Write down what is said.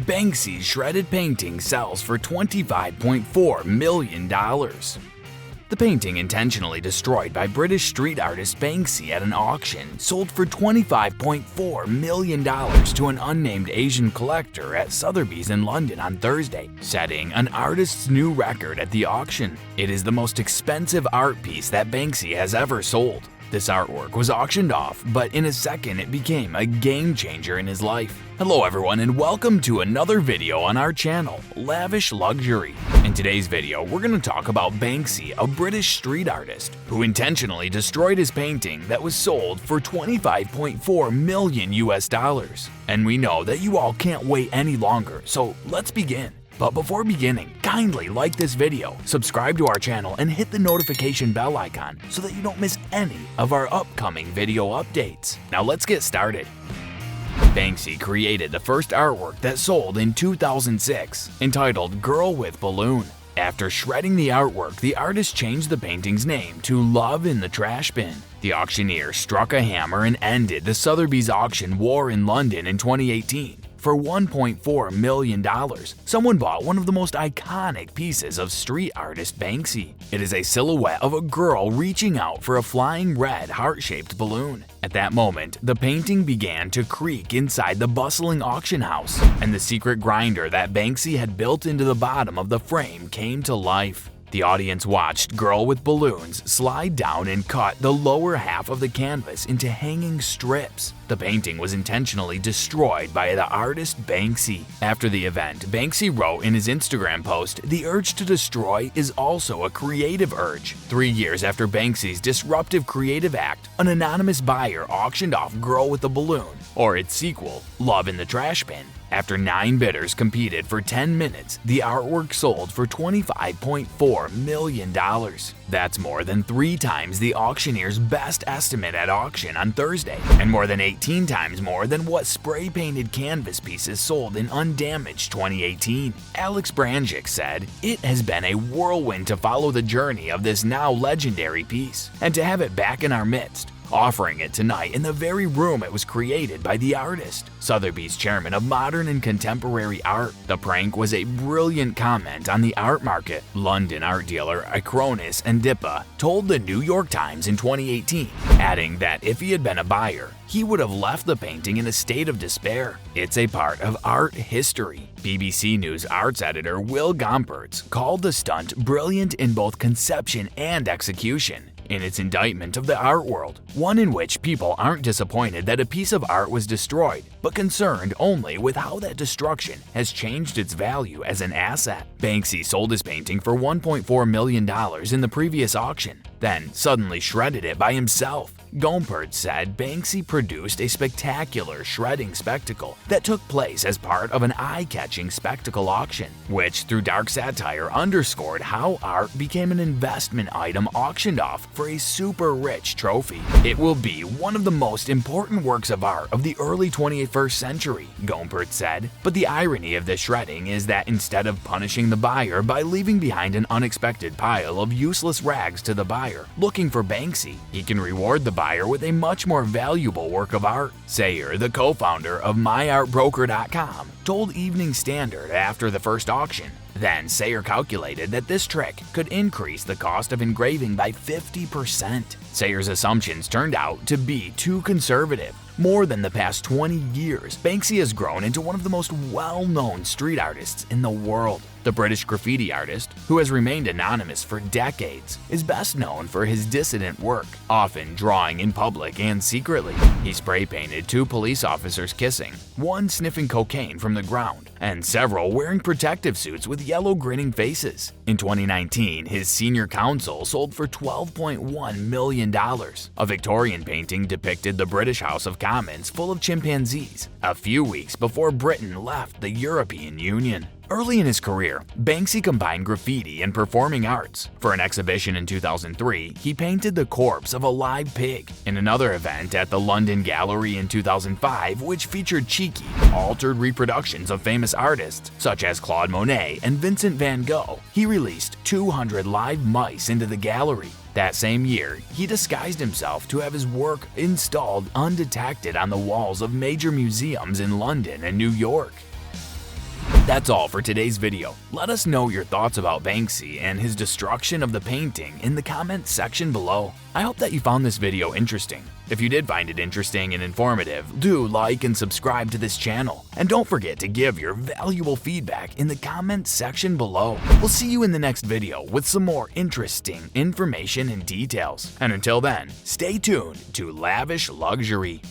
Banksy's shredded painting sells for $25.4 million. The painting, intentionally destroyed by British street artist Banksy at an auction, sold for $25.4 million to an unnamed Asian collector at Sotheby's in London on Thursday, setting an artist's new record at the auction. It is the most expensive art piece that Banksy has ever sold. This artwork was auctioned off, but in a second it became a game changer in his life. Hello everyone and welcome to another video on our channel, Lavish Luxury. In today's video, we're going to talk about Banksy, a British street artist who intentionally destroyed his painting that was sold for $25.4 million. And we know that you all can't wait any longer, so let's begin. But before beginning, kindly like this video, subscribe to our channel, and hit the notification bell icon so that you don't miss any of our upcoming video updates. Now let's get started. Banksy created the first artwork that sold in 2006, entitled Girl with Balloon. After shredding the artwork, the artist changed the painting's name to Love in the Trash Bin. The auctioneer struck a hammer and ended the Sotheby's auction war in London in 2018. For $1.4 million, someone bought one of the most iconic pieces of street artist Banksy. It is a silhouette of a girl reaching out for a flying red heart-shaped balloon. At that moment, the painting began to creak inside the bustling auction house, and the secret grinder that Banksy had built into the bottom of the frame came to life. The audience watched Girl with Balloons slide down and cut the lower half of the canvas into hanging strips. The painting was intentionally destroyed by the artist Banksy. After the event, Banksy wrote in his Instagram post, "The urge to destroy is also a creative urge." 3 years after Banksy's disruptive creative act, an anonymous buyer auctioned off Girl with the Balloon, or its sequel, Love in the Trash Bin. After 9 bidders competed for 10 minutes, the artwork sold for $25.4 million. That's more than 3 times the auctioneer's best estimate at auction on Thursday, and more than 18 times more than what spray-painted canvas pieces sold in undamaged 2018. Alex Branjic said, "It has been a whirlwind to follow the journey of this now legendary piece, and to have it back in our midst, offering it tonight in the very room it was created by the artist." Sotheby's chairman of modern and contemporary art. The prank was a brilliant comment on the art market. London art dealer Icronis and Dippa told the New York Times in 2018, adding that if he had been a buyer, he would have left the painting in a state of despair. It's a part of art history. BBC News arts editor Will Gompertz called the stunt brilliant in both conception and execution. In its indictment of the art world, one in which people aren't disappointed that a piece of art was destroyed, but concerned only with how that destruction has changed its value as an asset. Banksy sold his painting for $1.4 million in the previous auction, then suddenly shredded it by himself. Gompertz said Banksy produced a spectacular shredding spectacle that took place as part of an eye-catching spectacle auction, which through dark satire underscored how art became an investment item auctioned off for a super-rich trophy. "It will be one of the most important works of art of the early 21st century, Gompertz said. But the irony of this shredding is that instead of punishing the buyer by leaving behind an unexpected pile of useless rags to the buyer looking for Banksy, he can reward the buyer with a much more valuable work of art." Sayer, the co-founder of MyArtBroker.com, told Evening Standard after the first auction. Then Sayer calculated that this trick could increase the cost of engraving by 50%. Sayer's assumptions turned out to be too conservative. More than the past 20 years, Banksy has grown into one of the most well-known street artists in the world. The British graffiti artist, who has remained anonymous for decades, is best known for his dissident work, often drawing in public and secretly. He spray-painted 2 police officers kissing, one sniffing cocaine from the ground, and several wearing protective suits with yellow grinning faces. In 2019, his senior counsel sold for $12.1 million. A Victorian painting depicted the British House of Commons full of chimpanzees, a few weeks before Britain left the European Union. Early in his career, Banksy combined graffiti and performing arts. For an exhibition in 2003, he painted the corpse of a live pig. In another event at the London Gallery in 2005, which featured cheeky, altered reproductions of famous artists such as Claude Monet and Vincent van Gogh, he released 200 live mice into the gallery. That same year, he disguised himself to have his work installed undetected on the walls of major museums in London and New York. That's all for today's video. Let us know your thoughts about Banksy and his destruction of the painting in the comments section below. I hope that you found this video interesting. If you did find it interesting and informative, do like and subscribe to this channel. And don't forget to give your valuable feedback in the comments section below. We'll see you in the next video with some more interesting information and details. And until then, stay tuned to Lavish Luxury.